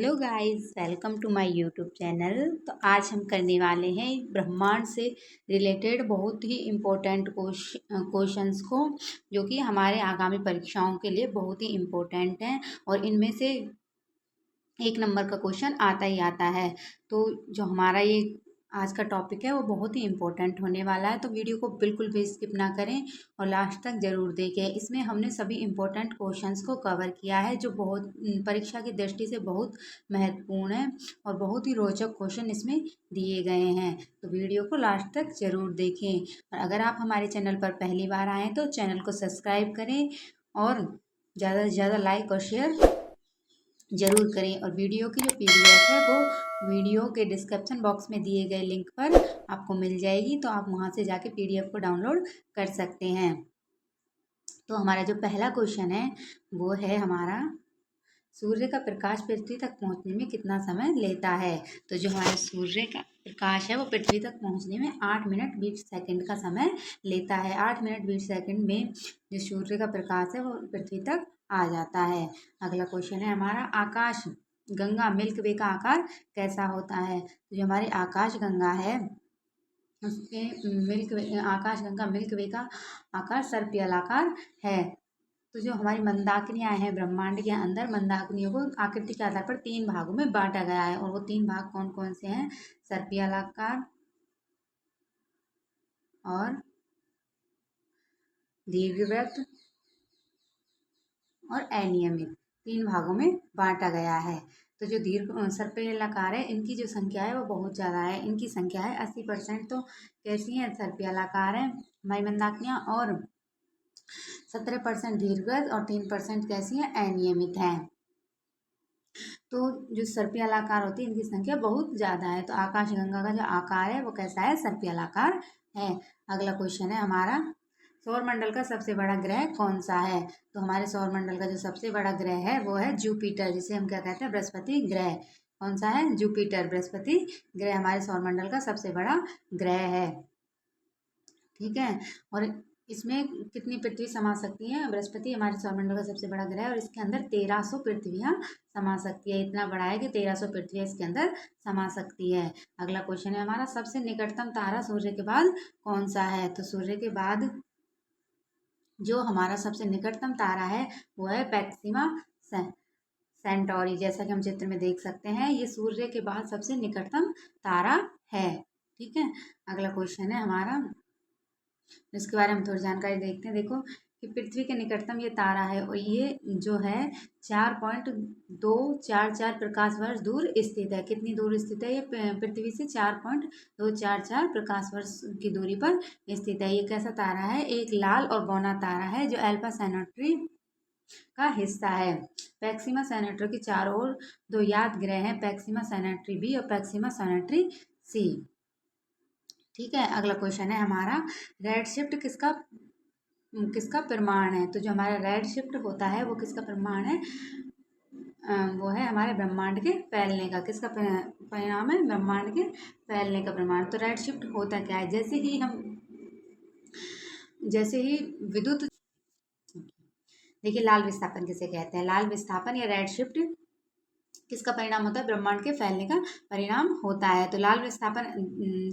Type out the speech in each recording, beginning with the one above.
Hello guys, welcome to my YouTube channel. तो आज हम करने वाले हैं ब्रह्मांड से रिलेटेड बहुत ही इम्पोर्टेंट क्वेश्चंस को, जो कि हमारे आगामी परीक्षाओं के लिए बहुत ही इम्पोर्टेंट हैं। और इनमें से एक नंबर का क्वेश्चन आता ही आता है। तो जो हमारा ये आज का टॉपिक है वो बहुत ही इम्पोर्टेंट होने वाला है, तो वीडियो को बिल्कुल भी स्किप ना करें और लास्ट तक ज़रूर देखें। इसमें हमने सभी इम्पोर्टेंट क्वेश्चंस को कवर किया है, जो बहुत परीक्षा की दृष्टि से बहुत महत्वपूर्ण है और बहुत ही रोचक क्वेश्चन इसमें दिए गए हैं। तो वीडियो को लास्ट तक ज़रूर देखें। और अगर आप हमारे चैनल पर पहली बार आएँ तो चैनल को सब्सक्राइब करें और ज़्यादा से ज़्यादा लाइक और शेयर ज़रूर करें। और वीडियो की जो पीडीएफ है वो वीडियो के डिस्क्रिप्शन बॉक्स में दिए गए लिंक पर आपको मिल जाएगी, तो आप वहां से जाके पीडीएफ को डाउनलोड कर सकते हैं। तो हमारा जो पहला क्वेश्चन है वो है हमारा, सूर्य का प्रकाश पृथ्वी तक पहुंचने में कितना समय लेता है। तो जो हमारे सूर्य का प्रकाश है वो पृथ्वी तक पहुंचने में 8 मिनट 20 सेकंड का समय लेता है। 8 मिनट 20 सेकंड में जो सूर्य का प्रकाश है वो पृथ्वी तक आ जाता है। अगला क्वेश्चन है हमारा, आकाश गंगा मिल्क वे का आकार कैसा होता है। तो जो हमारी आकाश गंगा है उसके आकाश गंगा मिल्क वे का आकार सर्पिलाकार है। तो जो हमारी मंदाकिनियां हैं ब्रह्मांड के अंदर, मंदाकिनियों को आकृति के आधार पर 3 भागों में बांटा गया है, और वो 3 भाग कौन कौन से हैं? सर्पिलाकार और दीर्घवृत्त और अनियमित, 3 भागों में बांटा गया है। तो जो सर्पिलाकार है इनकी जो संख्या है वो बहुत ज़्यादा है। इनकी संख्या है 80%। तो कैसी है? सर्पिलाकार है हमारी मंदाकिनियां, और 17% दीर्घवृत्त और 3% कैसी है? अनियमित है। तो जो सर्पिलाकार होती है इनकी संख्या बहुत ज़्यादा है। तो आकाशगंगा का जो आकार है वो कैसा है? सर्पिलाकार है। अगला क्वेश्चन है हमारा, सौरमंडल का सबसे बड़ा ग्रह कौन सा है। तो हमारे सौरमंडल का जो सबसे बड़ा ग्रह है वो है जुपिटर, जिसे हम क्या कहते हैं? बृहस्पति ग्रह। कौन सा है? जुपिटर, बृहस्पति ग्रह हमारे सौरमंडल का सबसे बड़ा ग्रह है। ठीक है। और इसमें कितनी पृथ्वी समा सकती है? बृहस्पति हमारे सौरमंडल का सबसे बड़ा ग्रह है और इसके अंदर 1300 पृथ्वियां समा सकती है। इतना बड़ा है कि 1300 पृथ्वियां इसके अंदर समा सकती है। अगला क्वेश्चन है हमारा, सबसे निकटतम तारा सूर्य के बाद कौन सा है। तो सूर्य के बाद जो हमारा सबसे निकटतम तारा है वो है पैक्सिमा सेंटोरी, जैसा कि हम चित्र में देख सकते हैं। ये सूर्य के बाद सबसे निकटतम तारा है। ठीक है। अगला क्वेश्चन है हमारा, इसके बारे में थोड़ी जानकारी देखते हैं। देखो कि पृथ्वी के निकटतम ये तारा है और ये जो है 4.244 प्रकाश वर्ष दूर स्थित है। कितनी दूर स्थित है? ये पृथ्वी से 4.244 प्रकाश वर्ष की दूरी पर स्थित है। ये कैसा तारा है? एक लाल और बौना तारा है जो अल्फा सेंटरी का हिस्सा है। पैक्सिमा सेंटरी के चारों ओर 2 याद ग्रह हैं, पैक्सिमा सेंटरी बी और पैक्सिमा सेंटरी सी। ठीक है। अगला क्वेश्चन है हमारा, रेड शिफ्ट किसका किसका प्रमाण है। तो जो हमारा रेड शिफ्ट होता है वो किसका प्रमाण है? वो है हमारे ब्रह्मांड के फैलने का। किसका परिणाम है? ब्रह्मांड के फैलने का प्रमाण। तो रेड शिफ्ट होता क्या है? जैसे ही विद्युत, देखिए लाल विस्थापन किसे कहते हैं? लाल विस्थापन या रेड शिफ्ट किसका परिणाम होता है? ब्रह्मांड के फैलने का परिणाम होता है। तो लाल विस्थापन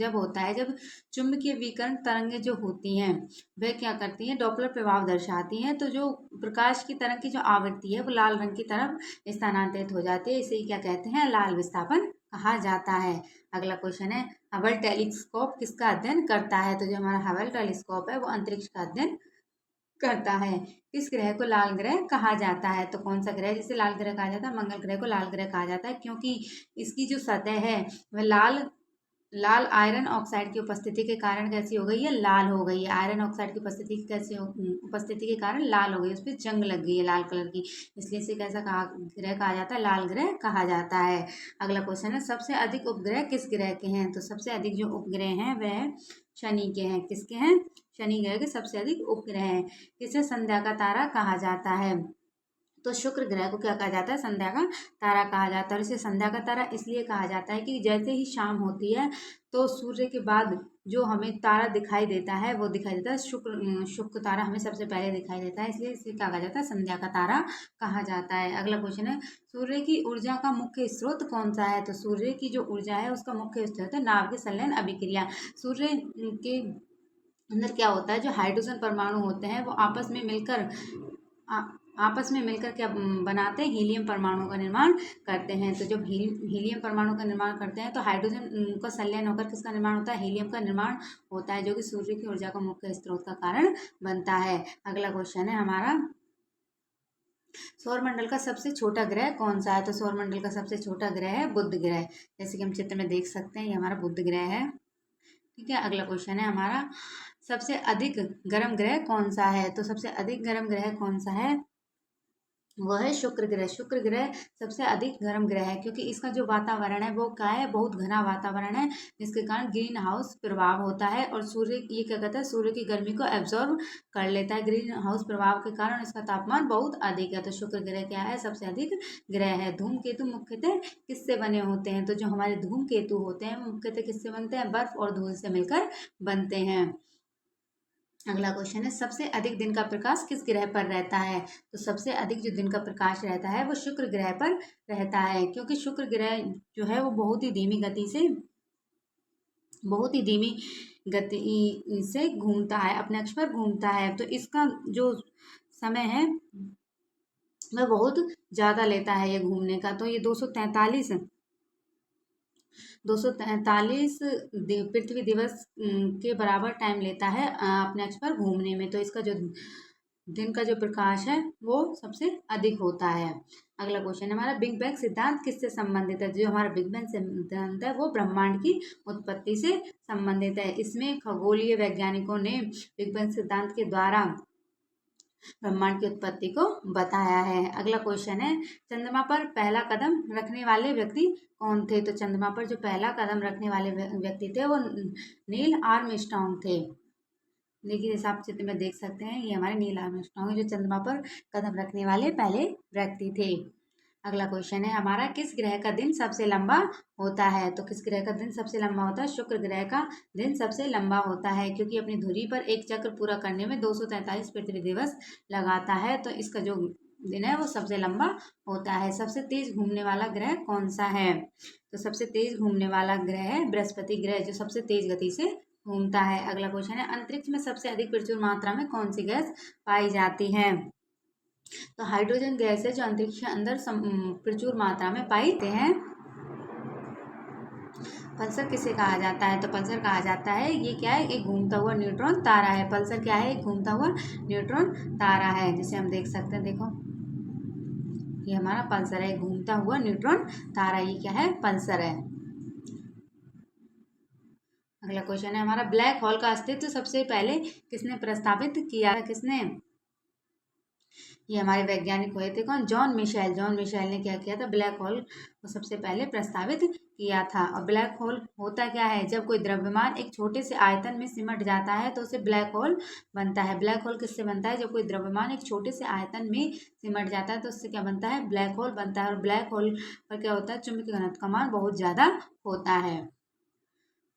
जब होता है जब चुंबकीय विकिरण तरंगें जो होती हैं वह क्या करती हैं? डॉपलर प्रभाव दर्शाती हैं। तो जो प्रकाश की तरंग की जो आवृत्ति है वो लाल रंग की तरफ स्थानांतरित हो जाती है। इसे क्या कहते हैं? लाल विस्थापन कहा जाता है। अगला क्वेश्चन है, हबल टेलीस्कोप किसका अध्ययन करता है। तो जो हमारा हबल टेलीस्कोप है वो अंतरिक्ष का अध्ययन करता है। इस ग्रह को लाल ग्रह कहा जाता है। तो कौन सा ग्रह जिसे लाल ग्रह कहा जाता है? मंगल ग्रह को लाल ग्रह कहा जाता है, क्योंकि इसकी जो सतह है वह लाल आयरन ऑक्साइड की उपस्थिति के कारण कैसी हो गई है? लाल हो गई है। आयरन ऑक्साइड की उपस्थिति के कारण लाल हो गई, उस पर जंग लग गई है लाल कलर की, इसलिए इसे कैसा ग्रह कहा जाता है? लाल ग्रह कहा जाता है। अगला क्वेश्चन है, सबसे अधिक उपग्रह किस ग्रह के हैं। तो सबसे अधिक जो उपग्रह हैं वह शनि के हैं। किसके हैं? शनि ग्रह के सबसे अधिक उपग्रह हैं। किसे संध्या का तारा कहा जाता है? तो शुक्र ग्रह को क्या कहा जाता है, संध्या का तारा कहा जाता है। और इसे संध्या का तारा इसलिए कहा जाता है कि जैसे ही शाम होती है तो सूर्य के बाद जो हमें तारा दिखाई देता है वो दिखाई देता है शुक्र तारा हमें सबसे पहले दिखाई देता है, इसलिए इसे क्या कहा जाता है, संध्या का तारा कहा जाता है। अगला क्वेश्चन है, सूर्य की ऊर्जा का मुख्य स्रोत कौन सा है। तो सूर्य की जो ऊर्जा है उसका मुख्य स्रोत है नाभिक संलयन अभिक्रिया। सूर्य के अंदर क्या होता है, जो हाइड्रोजन परमाणु होते हैं वो आ, आपस में मिलकर क्या बनाते हैं, हीलियम परमाणु का निर्माण करते हैं। तो जब हीलियम परमाणु का निर्माण करते हैं तो हाइड्रोजन का संलयन होकर किसका निर्माण होता है, हीलियम का निर्माण होता है, जो कि सूर्य की ऊर्जा का मुख्य स्रोत का कारण बनता है। अगला क्वेश्चन है हमारा, सौरमंडल का सबसे छोटा ग्रह कौन सा है। तो सौरमंडल का सबसे छोटा ग्रह है बुध ग्रह, जैसे कि हम चित्र में देख सकते हैं, ये हमारा बुध ग्रह है। ठीक है, अगला क्वेश्चन है हमारा, सबसे अधिक गर्म ग्रह कौन सा है। तो सबसे अधिक गर्म ग्रह कौन सा है, वह है शुक्र ग्रह। शुक्र ग्रह सबसे अधिक गर्म ग्रह है क्योंकि इसका जो वातावरण है वो क्या है, बहुत घना वातावरण है, जिसके कारण ग्रीन हाउस प्रभाव होता है और सूर्य ये क्या कहता है, सूर्य की गर्मी को एब्जॉर्ब कर लेता है। ग्रीन हाउस प्रभाव के कारण इसका तापमान बहुत अधिक है। तो शुक्र ग्रह क्या है, सबसे अधिक ग्रह है। धूमकेतु मुख्यतः किससे बने होते हैं। तो जो हमारे धूमकेतु होते हैं वो मुख्यतः किससे बनते हैं, बर्फ और धूल से मिलकर बनते हैं। अगला क्वेश्चन है, सबसे अधिक दिन का प्रकाश किस ग्रह पर रहता है। तो सबसे अधिक जो दिन का प्रकाश रहता है वो शुक्र ग्रह पर रहता है, क्योंकि शुक्र ग्रह जो है वो बहुत ही धीमी गति से घूमता है, अपने अक्ष पर घूमता है। तो इसका जो समय है वह बहुत ज़्यादा लेता है ये घूमने का। तो ये 243 पृथ्वी दिवस के बराबर टाइम लेता है अपने अक्ष पर घूमने में। तो इसका जो दिन का जो प्रकाश है वो सबसे अधिक होता है। अगला क्वेश्चन है हमारा, बिग बैंग सिद्धांत किससे संबंधित है। जो हमारा बिग बैंग सिद्धांत है वो ब्रह्मांड की उत्पत्ति से संबंधित है। इसमें खगोलीय वैज्ञानिकों ने बिग बैंग सिद्धांत के द्वारा ब्रह्मांड की उत्पत्ति को बताया है। अगला क्वेश्चन है, चंद्रमा पर पहला कदम रखने वाले व्यक्ति कौन थे। तो चंद्रमा पर जो पहला कदम रखने वाले व्यक्ति थे वो नील आर्मस्ट्रांग थे। देखिए जैसे आप चित्र में देख सकते हैं, ये हमारे नील आर्मस्ट्रांग जो चंद्रमा पर कदम रखने वाले पहले व्यक्ति थे। अगला क्वेश्चन है हमारा, किस ग्रह का दिन सबसे लंबा होता है। तो किस ग्रह का दिन सबसे लंबा होता है, शुक्र ग्रह का दिन सबसे लंबा होता है, क्योंकि अपनी धुरी पर एक चक्र पूरा करने में 243 पृथ्वी दिवस लगाता है। तो इसका जो दिन है वो सबसे लंबा होता है। सबसे तेज घूमने वाला ग्रह कौन सा है। तो सबसे तेज घूमने वाला ग्रह है बृहस्पति ग्रह, जो सबसे तेज गति से घूमता है। अगला क्वेश्चन है, अंतरिक्ष में सबसे अधिक प्रचुर मात्रा में कौन सी गैस पाई जाती है। तो हाइड्रोजन गैस है जो अंतरिक्ष के अंदर प्रचुर मात्रा में पाई जाते हैं। पल्सर किसे कहा जाता है। तो पल्सर कहा जाता है, ये क्या है, एक घूमता हुआ न्यूट्रॉन तारा है। पल्सर क्या है, एक घूमता हुआ न्यूट्रॉन तारा है, जिसे हम देख सकते हैं। देखो ये हमारा पल्सर है, घूमता हुआ न्यूट्रॉन तारा, ये क्या है, पल्सर है। अगला क्वेश्चन है हमारा, ब्लैक होल का अस्तित्व सबसे पहले किसने प्रस्तावित किया। किसने, ये हमारे वैज्ञानिक हुए थे कौन, जॉन मिशेल। जॉन मिशेल ने क्या किया था, ब्लैक होल को सबसे पहले प्रस्तावित किया था। और ब्लैक होल होता क्या है, जब कोई द्रव्यमान एक छोटे से आयतन में सिमट जाता है तो उसे ब्लैक होल बनता है। ब्लैक होल किससे बनता है, जब कोई द्रव्यमान एक छोटे से आयतन में सिमट जाता है तो उससे क्या बनता है, ब्लैक होल बनता है। और ब्लैक होल पर क्या होता है, चुंबकीय घनत्व का मान बहुत ज़्यादा होता है।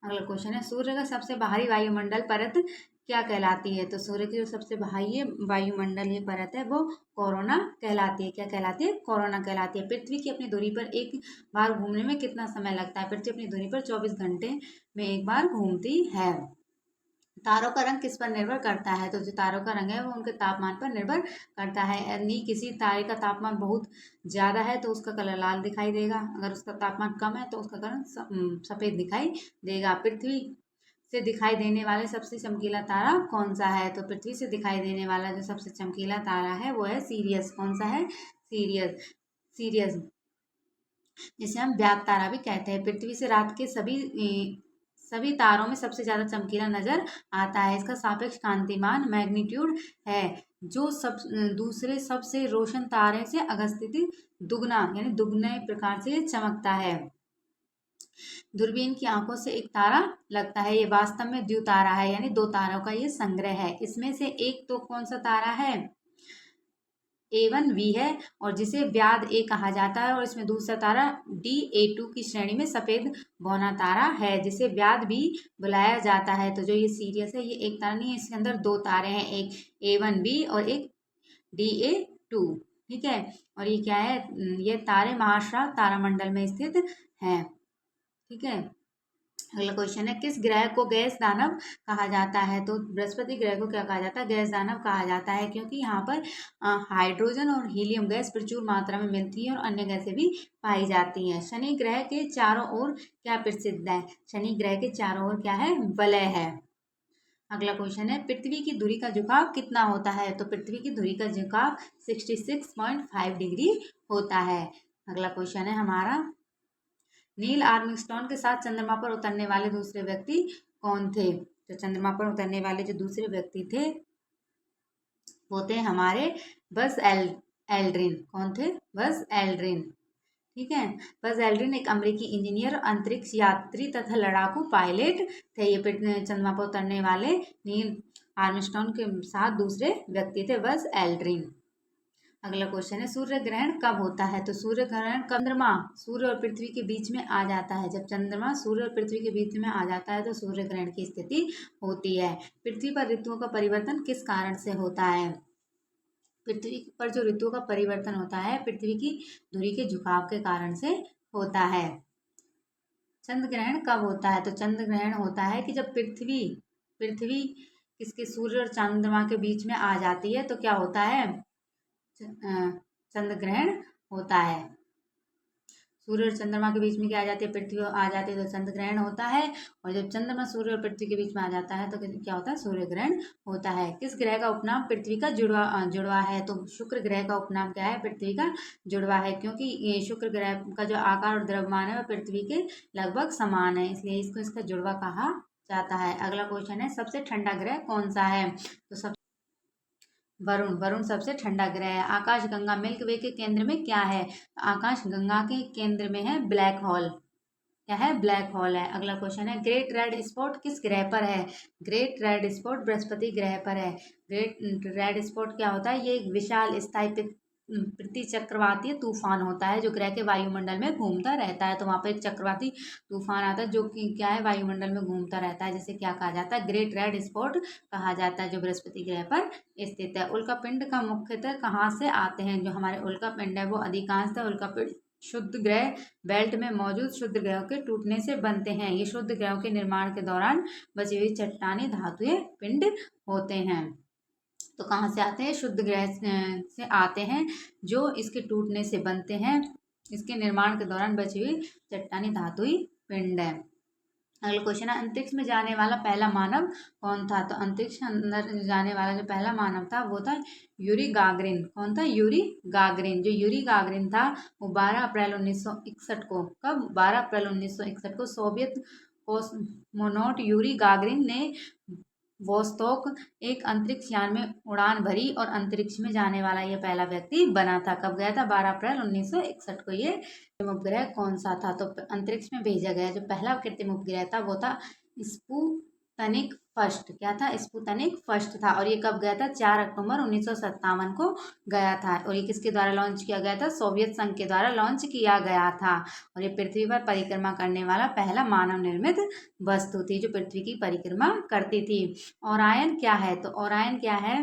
अगला क्वेश्चन है, सूर्य का सबसे बाहरी वायुमंडल परत क्या कहलाती है। तो सूर्य की जो सबसे बाहरी वायुमंडल ये परत है वो कोरोना कहलाती है। क्या कहलाती है, कोरोना कहलाती है। पृथ्वी की अपनी दूरी पर एक बार घूमने में कितना समय लगता है। पृथ्वी अपनी दूरी पर 24 घंटे में एक बार घूमती है। तारों का रंग किस पर निर्भर करता है। तो जो तारों का रंग है वो उनके तापमान पर निर्भर करता है। यदि किसी तारे का तापमान बहुत ज़्यादा है तो उसका कलर लाल दिखाई देगा, अगर उसका तापमान कम है तो उसका कलर सफ़ेद दिखाई देगा। पृथ्वी से दिखाई देने वाले सबसे चमकीला तारा कौन सा है। तो पृथ्वी से दिखाई देने वाला जो सबसे चमकीला तारा है वो है सीरियस। कौन सा है, सीरियस। सीरियस जिसे हम ब्यात तारा भी कहते हैं। पृथ्वी से रात के सभी तारों में सबसे ज़्यादा चमकीला नजर आता है। इसका सापेक्ष कांतिमान मैग्नीट्यूड है, जो दूसरे सबसे रोशन तारे से अवस्थित दुगना यानी दुगने प्रकार से चमकता है। दूरबीन की आंखों से एक तारा लगता है, ये वास्तव में द्वितारा है, यानी दो तारों का ये संग्रह है। इसमें से एक तो कौन सा तारा है, A1b है और जिसे व्याध ए कहा जाता है, और इसमें दूसरा तारा DA2 की श्रेणी में सफेद बौना तारा है जिसे व्याध भी बुलाया जाता है। तो जो ये सीरियस है ये एक तारा नहीं है, इसके अंदर दो तारे हैं, एक A1b और एक DA2। ठीक है, और ये क्या है, ये तारे महाश्राव तारामंडल में स्थित हैं। ठीक है, अगला क्वेश्चन है, किस ग्रह को गैस दानव कहा जाता है? तो बृहस्पति ग्रह को क्या कहा जाता है? गैस दानव कहा जाता है, क्योंकि यहाँ पर हाइड्रोजन और हीलियम गैस प्रचुर मात्रा में मिलती है और अन्य गैसें भी पाई जाती हैं। शनि ग्रह के चारों ओर क्या प्रसिद्ध है? शनि ग्रह के चारों ओर क्या है? वलय है। अगला क्वेश्चन है, पृथ्वी की धुरी का झुकाव कितना होता है? तो पृथ्वी की धुरी का झुकाव 66.5 डिग्री होता है। अगला क्वेश्चन है हमारा, नील आर्मस्ट्रॉन्ग के साथ चंद्रमा पर उतरने वाले दूसरे व्यक्ति कौन थे? तो चंद्रमा पर उतरने वाले जो दूसरे व्यक्ति थे वो थे हमारे बज एल्ड्रिन। कौन थे? Buzz Aldrin. ठीक है, बज एल्ड्रिन एक अमेरिकी इंजीनियर, अंतरिक्ष यात्री तथा लड़ाकू पायलट थे। ये चंद्रमा पर उतरने वाले नील आर्मस्ट्रॉन्ग के साथ दूसरे व्यक्ति थे, बज एल्ड्रिन। अगला क्वेश्चन है, सूर्य ग्रहण कब होता है? तो सूर्य ग्रहण चंद्रमा सूर्य और पृथ्वी के बीच में आ जाता है। जब चंद्रमा सूर्य और पृथ्वी के बीच में आ जाता है तो सूर्य ग्रहण की स्थिति होती है। पृथ्वी पर ऋतुओं का परिवर्तन किस कारण से होता है? पृथ्वी पर जो ऋतुओं का परिवर्तन होता है पृथ्वी की धुरी के झुकाव के कारण से होता है। चंद्र ग्रहण कब होता है? तो चंद्र ग्रहण होता है कि जब पृथ्वी किसके सूर्य और चंद्रमा के बीच में आ जाती है तो क्या होता है? चंद्र ग्रहण होता है। सूर्य और चंद्रमा के बीच में क्या आ जाती है? पृथ्वी आ जाती है तो चंद्र ग्रहण होता है, और जब चंद्रमा सूर्य और पृथ्वी के बीच में आ जाता है तो क्या होता है? सूर्य ग्रहण होता है। किस ग्रह का उपनाम पृथ्वी का जुड़वा है? तो शुक्र ग्रह का उपनाम क्या है? पृथ्वी का जुड़वा है, क्योंकि ये शुक्र ग्रह का जो आकार और द्रव्यमान है वह पृथ्वी के लगभग समान है, इसलिए इसको इसका जुड़वा कहा जाता है। अगला क्वेश्चन है, सबसे ठंडा ग्रह कौन सा है? तो सब वरुण सबसे ठंडा ग्रह है। आकाश गंगा मिल्क वे के केंद्र में क्या है? आकाश गंगा के केंद्र में है ब्लैक होल। क्या है? ब्लैक होल है। अगला क्वेश्चन है, ग्रेट रेड स्पॉट किस ग्रह पर है? ग्रेट रेड स्पॉट बृहस्पति ग्रह पर है। ग्रेट रेड स्पॉट क्या होता है? ये एक विशाल स्थायी प्रतिचक्रवातीय तूफान होता है जो ग्रह के वायुमंडल में घूमता रहता है। तो वहां पर एक चक्रवाती तूफान आता है जो कि क्या है? वायुमंडल में घूमता रहता है, जिसे क्या कहा जाता है? ग्रेट रेड स्पॉट कहा जाता है, जो बृहस्पति ग्रह पर स्थित है। उल्का पिंड का मुख्यतः कहाँ से आते हैं? जो हमारे उल्का पिंड है वो अधिकांशतः उल्का पिंड शुद्ध ग्रह बेल्ट में मौजूद शुद्ध ग्रहों के टूटने से बनते हैं। ये शुद्ध ग्रहों के निर्माण के दौरान बची हुई चट्टानी धातुएं पिंड होते हैं। तो कहाँ से आते हैं? शुद्ध ग्रह से आते हैं जो इसके टूटने से बनते हैं, इसके निर्माण के दौरान बची हुई चट्टानी धातुई पिंड है। अगला क्वेश्चन है, अंतरिक्ष में जाने वाला पहला मानव कौन था? तो अंतरिक्ष में अंदर जाने वाला जो पहला मानव था वो था यूरी गागरिन। कौन था? Yuri Gagarin. जो यूरी गागरिन था वो 12 अप्रैल 1961 को, कब? 12 अप्रैल 1961 को सोवियत कॉस्मोनॉट यूरी गागरिन ने वोस्तोक एक अंतरिक्ष यान में उड़ान भरी और अंतरिक्ष में जाने वाला ये पहला व्यक्ति बना था। कब गया था? 12 अप्रैल 1961 को। ये कृत्रिम उपग्रह कौन सा था? तो अंतरिक्ष में भेजा गया जो पहला कृत्रिम उपग्रह था वो था स्पुतनिक फर्स्ट। क्या था? स्पुतनिक फर्स्ट था, और ये कब गया था? 4 अक्टूबर 1957 को गया था, और ये किसके द्वारा लॉन्च किया गया था? सोवियत संघ के द्वारा लॉन्च किया गया था, और ये पृथ्वी पर परिक्रमा करने वाला पहला मानव निर्मित वस्तु थी जो पृथ्वी की परिक्रमा करती थी। ओरायन क्या है? तो ओरायन क्या है?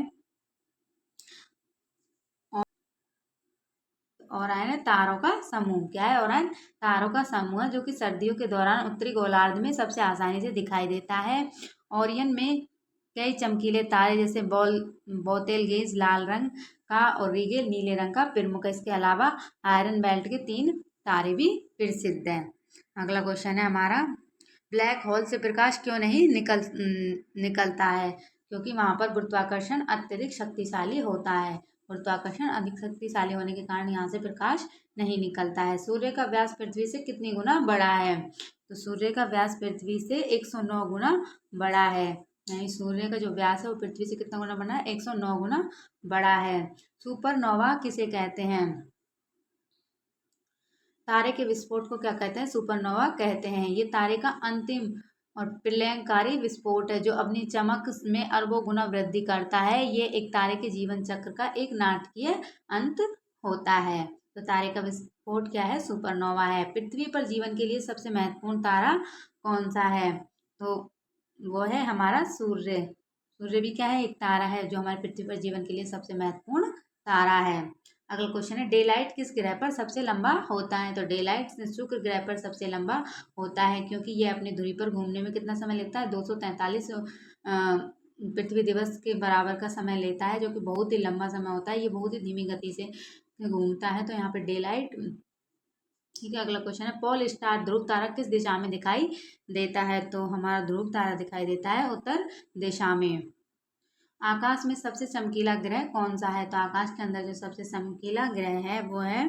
ओरायन है तारों का समूह। क्या है ओरायन? तारों का समूह है जो कि सर्दियों के दौरान उत्तरी गोलार्ध में सबसे आसानी से दिखाई देता है। ओरियन में कई चमकीले तारे जैसे बोतेलगेज लाल रंग का और रीगेल नीले रंग का प्रमुख है। इसके अलावा आयरन बेल्ट के 3 तारे भी प्रसिद्ध हैं। अगला क्वेश्चन है हमारा, ब्लैक होल से प्रकाश क्यों नहीं निकलता है? क्योंकि वहां पर गुरुत्वाकर्षण अत्यधिक शक्तिशाली होता है। गुरुत्वाकर्षण अधिक शक्तिशाली होने के कारण यहाँ से प्रकाश नहीं निकलता है। सूर्य का व्यास पृथ्वी से कितनी गुना बड़ा है? तो सूर्य का व्यास पृथ्वी से 109 गुना बड़ा है। यानी सूर्य का जो व्यास है वो पृथ्वी से कितना गुना बड़ा है? 109 गुना बड़ा है। सुपरनोवा किसे कहते हैं? तारे के विस्फोट को क्या कहते हैं? सुपरनोवा कहते हैं। ये तारे का अंतिम और प्रलयंकारी विस्फोट है जो अपनी चमक में अरबों गुना वृद्धि करता है। ये एक तारे के जीवन चक्र का एक नाटकीय अंत होता है। तो तारे का विस्फोट क्या है? सुपरनोवा है। पृथ्वी पर जीवन के लिए सबसे महत्वपूर्ण तारा कौन सा है? तो वो है हमारा सूर्य। सूर्य भी क्या है? एक तारा है जो हमारे पृथ्वी पर जीवन के लिए सबसे महत्वपूर्ण तारा है। अगला क्वेश्चन है, डे लाइट किस ग्रह पर सबसे लंबा होता है? तो डे लाइट शुक्र ग्रह पर सबसे लंबा होता है क्योंकि ये अपनी धुरी पर घूमने में कितना समय लेता है? 243 पृथ्वी दिवस के बराबर का समय लेता है, जो कि बहुत ही लंबा समय होता है। ये बहुत ही धीमी गति से घूमता है, तो यहाँ पे डे लाइट। ठीक है, अगला क्वेश्चन है, पोल स्टार ध्रुव तारा किस दिशा में दिखाई देता है? तो हमारा ध्रुव तारा दिखाई देता है उत्तर दिशा में। आकाश में सबसे चमकीला ग्रह कौन सा है? तो आकाश के अंदर जो सबसे चमकीला ग्रह है वो है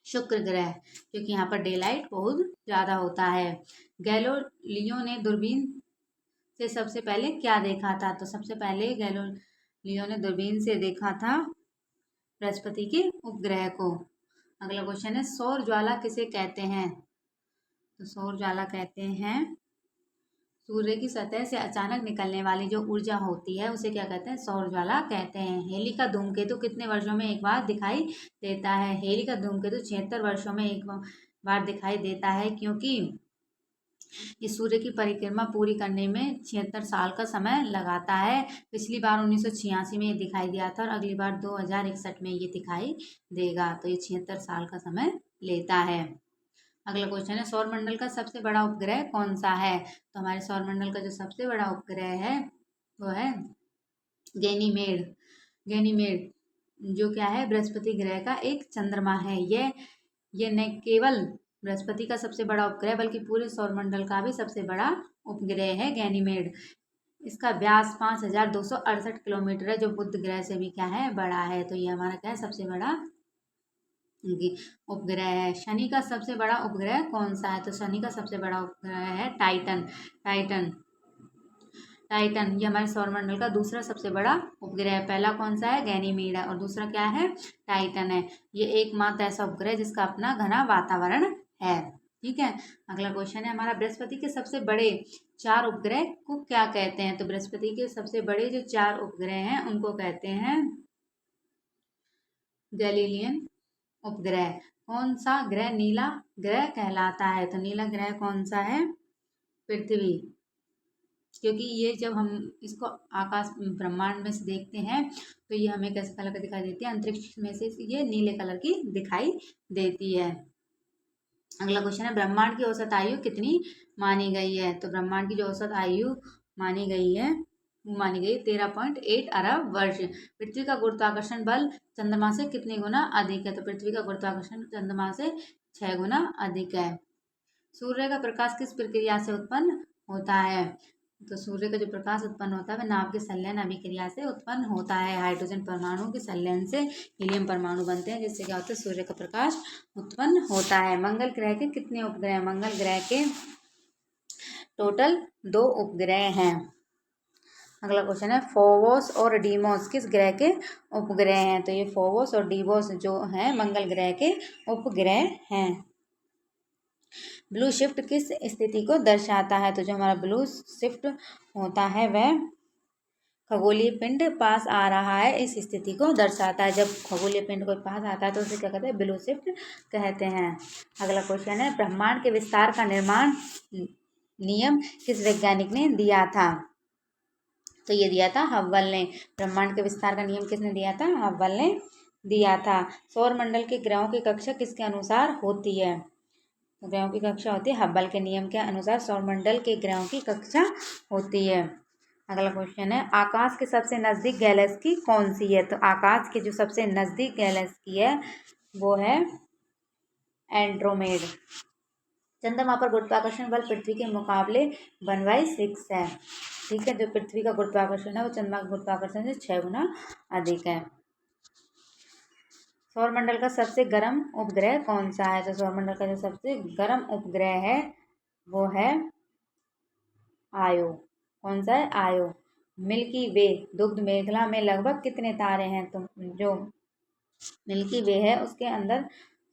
शुक्र ग्रह, क्योंकि यहाँ पर डे लाइट बहुत ज्यादा होता है। गैलीलियो ने दूरबीन से सबसे पहले क्या देखा था? तो सबसे पहले गैलीलियो ने दूरबीन से देखा था बृहस्पति के उपग्रह को। अगला क्वेश्चन है, सौर ज्वाला किसे कहते हैं? तो सौर ज्वाला कहते हैं सूर्य की सतह से अचानक निकलने वाली जो ऊर्जा होती है उसे क्या कहते हैं? सौर ज्वाला कहते हैं। हेली का धूमकेतु कितने वर्षों में एक बार दिखाई देता है? हेली का धूमकेतु 76 वर्षों में एक बार दिखाई देता है, क्योंकि इस सूर्य की परिक्रमा पूरी करने में 76 साल का समय लगाता है। पिछली बार 1986 में ये दिखाई दिया था और अगली बार 2061 में ये दिखाई देगा, तो ये 76 साल का समय लेता है। अगला क्वेश्चन है, सौरमंडल का सबसे बड़ा उपग्रह कौन सा है? तो हमारे सौरमंडल का जो सबसे बड़ा उपग्रह है वो है गैनीमेड। गैनीमेड जो क्या है? बृहस्पति ग्रह का एक चंद्रमा है। ये न केवल बृहस्पति का सबसे बड़ा उपग्रह बल्कि पूरे सौरमंडल का भी सबसे बड़ा उपग्रह है गैनीमेड। इसका व्यास 5268 किलोमीटर है, जो बुध ग्रह से भी क्या है? बड़ा है। तो ये हमारा क्या है? सबसे बड़ा उपग्रह है। शनि का सबसे बड़ा उपग्रह कौन सा है? तो शनि का सबसे बड़ा उपग्रह है टाइटन। टाइटन टाइटन ये हमारे सौरमंडल का दूसरा सबसे बड़ा उपग्रह है। पहला कौन सा है? गैनीमेड है, और दूसरा क्या है? टाइटन है। ये एकमात्र ऐसा उपग्रह जिसका अपना घना वातावरण है। ठीक है, अगला क्वेश्चन है हमारा, बृहस्पति के सबसे बड़े 4 उपग्रह को क्या कहते हैं? तो बृहस्पति के सबसे बड़े जो 4 उपग्रह हैं उनको कहते हैं गैलीलियन उपग्रह। कौन सा ग्रह नीला ग्रह कहलाता है? तो नीला ग्रह कौन सा है? पृथ्वी, क्योंकि ये जब हम इसको आकाश ब्रह्मांड में से देखते हैं तो ये हमें कैसे कलर का दिखाई देती है? अंतरिक्ष में से ये नीले कलर की दिखाई देती है। अगला क्वेश्चन है, ब्रह्मांड की औसत आयु कितनी मानी गई है? तो ब्रह्मांड की जो औसत आयु मानी गई है वो मानी गई 13.8 अरब वर्ष। पृथ्वी का गुरुत्वाकर्षण बल चंद्रमा से कितने गुना अधिक है? तो पृथ्वी का गुरुत्वाकर्षण चंद्रमा से 6 गुना अधिक है। सूर्य का प्रकाश किस प्रक्रिया से उत्पन्न होता है? तो सूर्य का जो प्रकाश उत्पन्न होता है वह नाभ के संलयन अभिक्रिया से उत्पन्न होता है। हाइड्रोजन परमाणु के संलयन से हीलियम परमाणु बनते हैं, जिससे क्या होता है? सूर्य का प्रकाश उत्पन्न होता है। मंगल ग्रह के कितने उपग्रह? मंगल ग्रह के टोटल 2 उपग्रह हैं। अगला क्वेश्चन है, फोबोस और डीमोस किस ग्रह के उपग्रह हैं? तो ये फोबोस और डीमोस जो हैं मंगल ग्रह के उपग्रह हैं। ब्लू शिफ्ट किस स्थिति को दर्शाता है? तो जो हमारा ब्लू शिफ्ट होता है वह खगोलीय पिंड पास आ रहा है, इस स्थिति को दर्शाता है। जब खगोलीय पिंड को पास आता है तो उसे क्या कहते हैं? ब्लू शिफ्ट कहते हैं। अगला क्वेश्चन है, ब्रह्मांड के विस्तार का निर्माण नियम किस वैज्ञानिक ने दिया था? तो ये दिया था हब्बल ने। ब्रह्मांड के विस्तार का नियम किसने दिया था? हब्बल ने दिया था। सौरमंडल के ग्रहों की कक्षा किसके अनुसार होती है? तो ग्रहों की कक्षा होती है हब्बल के नियम के अनुसार सौरमंडल के ग्रहों की कक्षा होती है। अगला क्वेश्चन है, आकाश के सबसे नजदीक गैलेक्सी कौन सी है? तो आकाश के जो सबसे नजदीक गैलेक्सी है वो है एंड्रोमेड। चंद्रमा पर गुरुत्वाकर्षण बल पृथ्वी के मुकाबले 1/6 है। ठीक है, जो पृथ्वी का गुरुत्वाकर्षण है वो चंद्रमा के गुरुत्वाकर्षण से 6 गुना अधिक है। सौरमंडल का सबसे गर्म उपग्रह कौन सा है? तो सौरमंडल का जो सबसे गर्म उपग्रह है वो है आयो। कौन सा है? आयो। मिल्की वे दुग्ध मेखला में लगभग कितने तारे हैं? तो जो मिल्की वे है उसके अंदर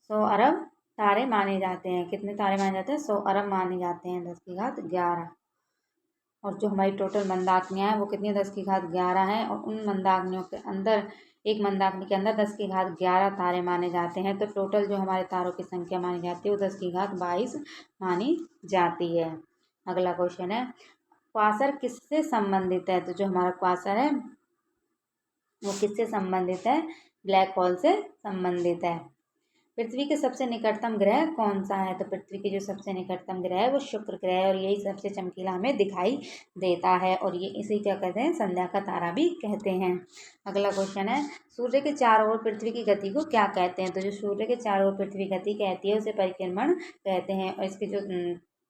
100 अरब तारे माने जाते हैं। कितने तारे माने जाते हैं? 100 अरब माने जाते हैं, 10 की घात 11। और जो हमारी टोटल मंदाकिनियाँ हैं वो कितनी है? 10 की घात 11 है। और उन मंदाकिनियों के अंदर, एक मंदाकिनी के अंदर 10 की घात 11 तारे माने जाते हैं। तो टोटल जो हमारे तारों की संख्या मानी जाती है वो 10 की घात 22 मानी जाती है। अगला क्वेश्चन है, क्वासर किससे संबंधित है? तो जो हमारा क्वासर है वो किससे संबंधित है? ब्लैक होल से संबंधित है। पृथ्वी के सबसे निकटतम ग्रह कौन सा है? तो पृथ्वी के जो सबसे निकटतम ग्रह है वो शुक्र ग्रह है, और यही सबसे चमकीला हमें दिखाई देता है, और ये इसे क्या कहते हैं? संध्या का तारा भी कहते हैं। अगला क्वेश्चन है, सूर्य के चारों ओर पृथ्वी की गति को क्या कहते हैं? तो जो सूर्य के चारों ओर पृथ्वी गति कहती है उसे परिक्रमण कहते हैं। और इसके जो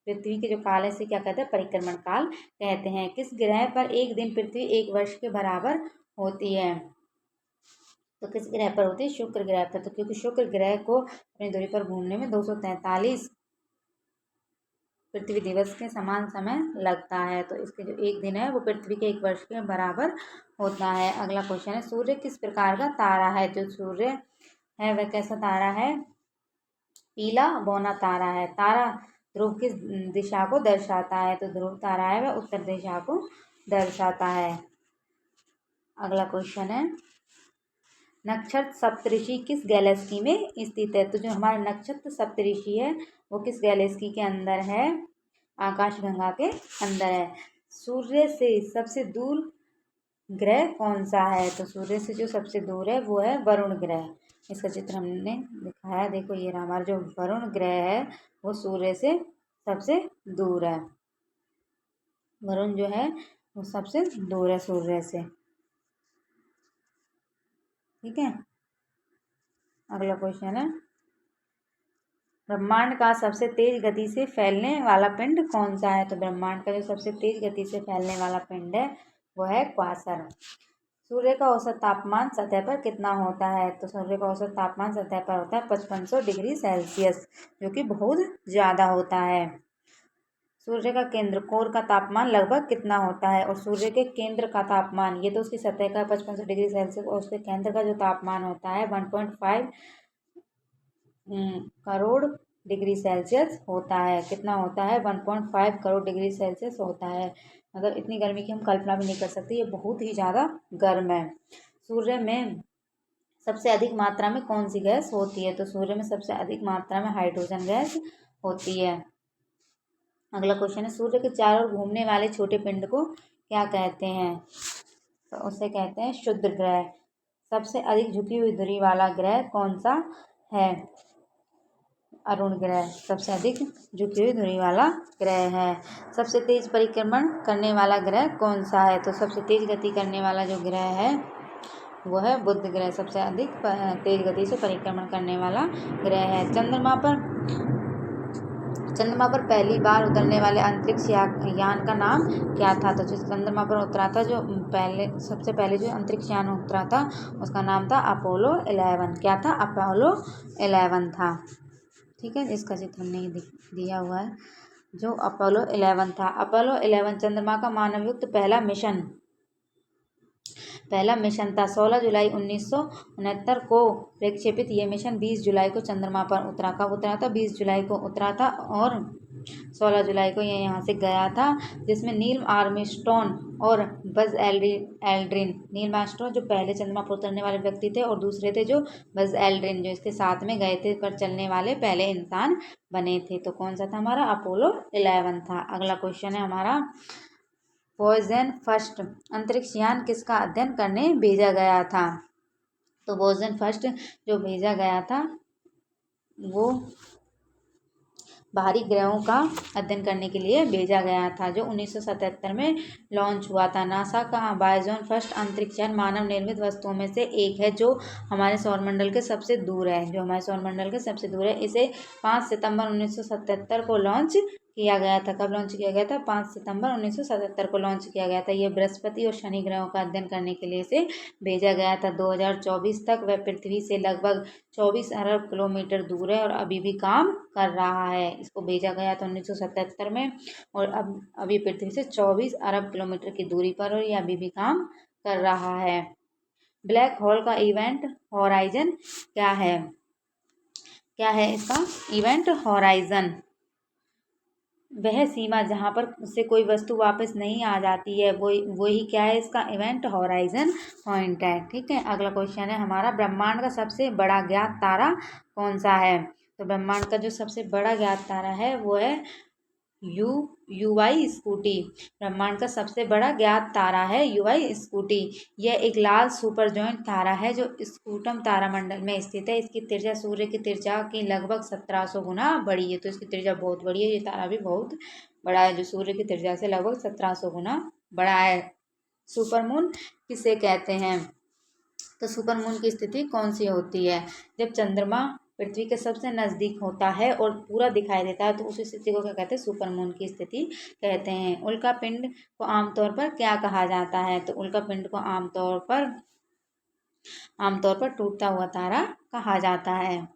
पृथ्वी के जो काल है इसे क्या कहते हैं? परिक्रमण काल कहते हैं। किस ग्रह पर एक दिन पृथ्वी एक वर्ष के बराबर होती है? तो किस ग्रह पर होती है? शुक्र ग्रह पर। तो क्योंकि शुक्र ग्रह को अपनी दूरी पर घूमने में 243 पृथ्वी दिवस के समान समय लगता है, तो इसके जो एक दिन है वो पृथ्वी के एक वर्ष के बराबर होता है। अगला क्वेश्चन है, सूर्य किस प्रकार का तारा है? जो सूर्य है वह कैसा तारा है? पीला बौना तारा है। तारा ध्रुव किस दिशा को दर्शाता है? तो ध्रुव तारा है वह उत्तर दिशा को दर्शाता है। अगला क्वेश्चन है, नक्षत्र सप्तऋषि किस गैलेक्सी में स्थित है? तो जो हमारा नक्षत्र सप्तऋषि है वो किस गैलेक्सी के अंदर है? आकाशगंगा के अंदर है। सूर्य से सबसे दूर ग्रह कौन सा है? तो सूर्य से जो सबसे दूर है वो है वरुण ग्रह। इसका चित्र हमने दिखाया, देखो ये रहा हमारा जो वरुण ग्रह है वो सूर्य से सबसे दूर है। वरुण जो है वो सबसे दूर है सूर्य से। ठीक है। अगला क्वेश्चन है, ब्रह्मांड का सबसे तेज गति से फैलने वाला पिंड कौन सा है? तो ब्रह्मांड का जो सबसे तेज गति से फैलने वाला पिंड है वो है क्वासर। सूर्य का औसत तापमान सतह पर कितना होता है? तो सूर्य का औसत तापमान सतह पर होता है 5500 डिग्री सेल्सियस, जो कि बहुत ज़्यादा होता है। सूर्य का केंद्र कोर का तापमान लगभग कितना होता है? और सूर्य के केंद्र का तापमान, ये तो उसकी सतह का 5500 डिग्री सेल्सियस, और उसके केंद्र का जो तापमान होता है 1.5 करोड़ डिग्री सेल्सियस होता है। कितना होता है? 1.5 करोड़ डिग्री सेल्सियस होता है। मतलब इतनी गर्मी की हम कल्पना भी नहीं कर सकते, ये बहुत ही ज़्यादा गर्म है। सूर्य में सबसे अधिक मात्रा में कौन सी गैस होती है? तो सूर्य में सबसे अधिक मात्रा में हाइड्रोजन गैस होती है। अगला क्वेश्चन है, सूर्य के चारों ओर घूमने वाले छोटे पिंड को क्या कहते हैं? तो उसे कहते हैं शुद्ध ग्रह। सबसे अधिक झुकी हुई धुरी वाला ग्रह कौन सा है? अरुण ग्रह सबसे अधिक झुकी हुई धुरी वाला ग्रह है। सबसे तेज परिक्रमण करने वाला ग्रह कौन सा है? तो सबसे तेज गति करने वाला जो ग्रह है वो है बुध ग्रह, सबसे अधिक तेज गति से परिक्रमण करने वाला ग्रह है। चंद्रमा पर पहली बार उतरने वाले अंतरिक्ष यान का नाम क्या था? तो जिस चंद्रमा पर उतरा था, जो सबसे पहले जो अंतरिक्ष यान उतरा था उसका नाम था अपोलो 11। क्या था? अपोलो 11 था। ठीक है, इसका चित्र हमने दिया हुआ है। जो अपोलो 11 था, अपोलो 11 चंद्रमा का मानवयुक्त पहला मिशन था। 16 जुलाई 1969 को प्रक्षेपित ये मिशन 20 जुलाई को चंद्रमा पर उतरा। कब उतरा था? 20 जुलाई को उतरा था, और 16 जुलाई को ये यहाँ से गया था, जिसमें नील आर्मस्ट्रॉन्ग और बज एल्ड्रिन। नील आर्मस्ट्रॉन्ग जो पहले चंद्रमा पर उतरने वाले व्यक्ति थे, और दूसरे थे जो बज एल्ड्रिन, जो इसके साथ में गए थे, पर चलने वाले पहले इंसान बने थे। तो कौन सा था हमारा? अपोलो 11 था। अगला क्वेश्चन है हमारा, वोयेजर फर्स्ट अंतरिक्ष यान किसका अध्ययन करने भेजा गया था? तो वोयेजर फर्स्ट जो भेजा गया था वो बाहरी ग्रहों का अध्ययन करने के लिए भेजा गया था, जो 1977 में लॉन्च हुआ था। नासा का वोयेजर फर्स्ट अंतरिक्ष यान मानव निर्मित वस्तुओं में से एक है जो हमारे सौरमंडल के सबसे दूर है। इसे 5 सितंबर 1977 को लॉन्च किया गया था। कब लॉन्च किया गया था? 5 सितंबर 1977 को लॉन्च किया गया था। यह बृहस्पति और शनि ग्रहों का अध्ययन करने के लिए इसे भेजा गया था। 2024 तक वह पृथ्वी से लगभग 24 अरब किलोमीटर दूर है और अभी भी काम कर रहा है। इसको भेजा गया था 1977 में, और अब अभी पृथ्वी से 24 अरब किलोमीटर की दूरी पर, और ये अभी भी काम कर रहा है। ब्लैक होल का इवेंट होराइजन क्या है? क्या है इसका? Event horizon. वह सीमा जहाँ पर उससे कोई वस्तु वापस नहीं आ जाती है, वही क्या है इसका? इवेंट हॉराइजन पॉइंट है। ठीक है, अगला क्वेश्चन है हमारा, ब्रह्मांड का सबसे बड़ा ज्ञात तारा कौन सा है? तो ब्रह्मांड का जो सबसे बड़ा ज्ञात तारा है वो है यू यूवाई स्कूटी। ब्रह्मांड का सबसे बड़ा ज्ञात तारा है यूवाई स्कूटी। यह एक लाल सुपर जॉइंट तारा है जो स्कूटम तारामंडल में स्थित है। इसकी त्रिज्या सूर्य की त्रिज्या की लगभग 1700 गुना बड़ी है। तो इसकी त्रिज्या बहुत बड़ी है, ये तारा भी बहुत बड़ा है जो सूर्य की त्रिज्या से लगभग 1700 गुना बड़ा है। सुपरमून किसे कहते हैं? तो सुपरमून की स्थिति कौन सी होती है? जब चंद्रमा पृथ्वी के सबसे नजदीक होता है और पूरा दिखाई देता है तो उस स्थिति को क्या कहते हैं? सुपरमून की स्थिति कहते हैं। उल्का पिंड को आमतौर पर क्या कहा जाता है? तो उल्का पिंड को आमतौर पर टूटता हुआ तारा कहा जाता है।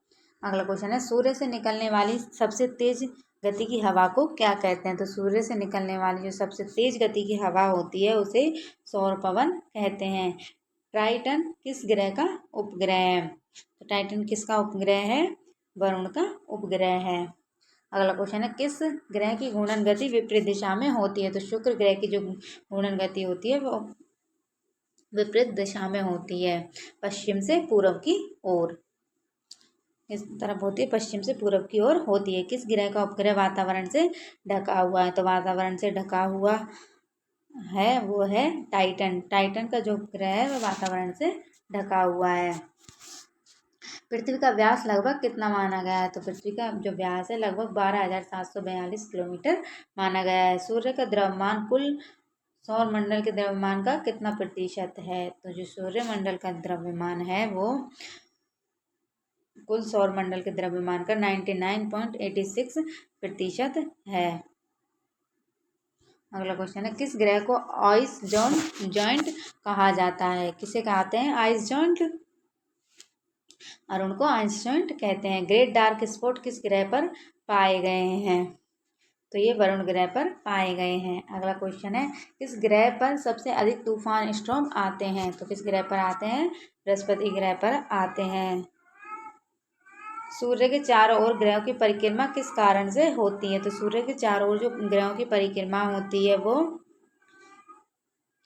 अगला क्वेश्चन है, सूर्य से निकलने वाली सबसे तेज गति की हवा को क्या कहते हैं? तो सूर्य से निकलने वाली जो सबसे तेज गति की हवा होती है उसे सौर पवन कहते हैं। टाइटन किस ग्रह का उपग्रह है? तो टाइटन किसका उपग्रह है? वरुण का उपग्रह है। अगला क्वेश्चन है, किस ग्रह की घूर्णन गति विपरीत दिशा में होती है? तो शुक्र ग्रह की जो घूर्णन गति होती है वो विपरीत दिशा में होती है, पश्चिम से पूर्व की ओर। इस तरफ होती है, पश्चिम से पूर्व की ओर होती है। किस ग्रह का उपग्रह वातावरण से ढका हुआ है? तो वातावरण से ढका हुआ है वो है टाइटन। टाइटन का जो उपग्रह है वह वातावरण से ढका हुआ है। पृथ्वी का व्यास लगभग कितना माना गया है? तो पृथ्वी का जो व्यास है लगभग 12,742 किलोमीटर माना गया है। सूर्य का द्रव्यमान कुल सौर मंडल के द्रव्यमान का कितना प्रतिशत है? तो जो सूर्य मंडल का द्रव्यमान है वो कुल सौर मंडल के द्रव्यमान का 99.86% है। अगला क्वेश्चन है, किस ग्रह को आइस जॉइंट कहा जाता है? किसे कहते हैं आइस जॉइंट? अरुण को आइस जॉइंट कहते हैं। ग्रेट डार्क स्पॉट किस ग्रह पर पाए गए हैं? तो ये वरुण ग्रह पर पाए गए हैं। अगला क्वेश्चन है, किस ग्रह पर सबसे अधिक तूफान स्टॉर्म आते हैं? तो किस ग्रह पर आते हैं? बृहस्पति ग्रह पर आते हैं। सूर्य के चारों ओर ग्रहों की परिक्रमा किस कारण से होती है? तो सूर्य के चारों ओर जो ग्रहों की परिक्रमा होती है वो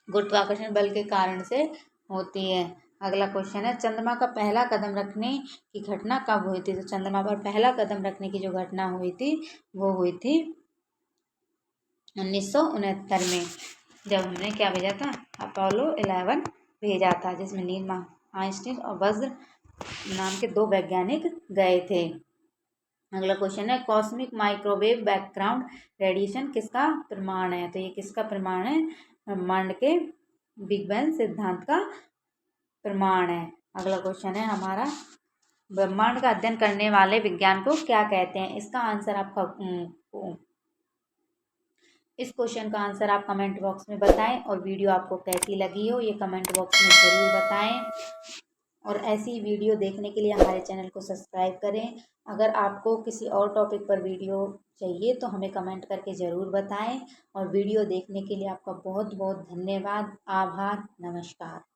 गुरुत्वाकर्षण बल के कारण से होती है। अगला क्वेश्चन है, चंद्रमा का पहला कदम रखने की घटना कब हुई थी? तो चंद्रमा पर पहला कदम रखने की जो घटना हुई थी वो हुई थी 1969 में, जब हमने क्या भेजा था? अपोलो 11 भेजा था, जिसमें नील आइंस्टीन और वज्र नाम के 2 वैज्ञानिक गए थे। अगला क्वेश्चन है, कॉस्मिक माइक्रोवेव बैकग्राउंड रेडिएशन किसका प्रमाण है? तो ये किसका प्रमाण है? ब्रह्मांड के बिग बैंग सिद्धांत का प्रमाण है। अगला क्वेश्चन है हमारा, ब्रह्मांड का अध्ययन करने वाले विज्ञान को क्या कहते हैं? इसका आंसर आपका इस क्वेश्चन का आंसर आप कमेंट बॉक्स में बताएं और वीडियो आपको कैसी लगी हो ये कमेंट बॉक्स में ज़रूर बताएं। और ऐसी वीडियो देखने के लिए हमारे चैनल को सब्सक्राइब करें। अगर आपको किसी और टॉपिक पर वीडियो चाहिए तो हमें कमेंट करके ज़रूर बताएं। और वीडियो देखने के लिए आपका बहुत बहुत धन्यवाद। आभार। नमस्कार।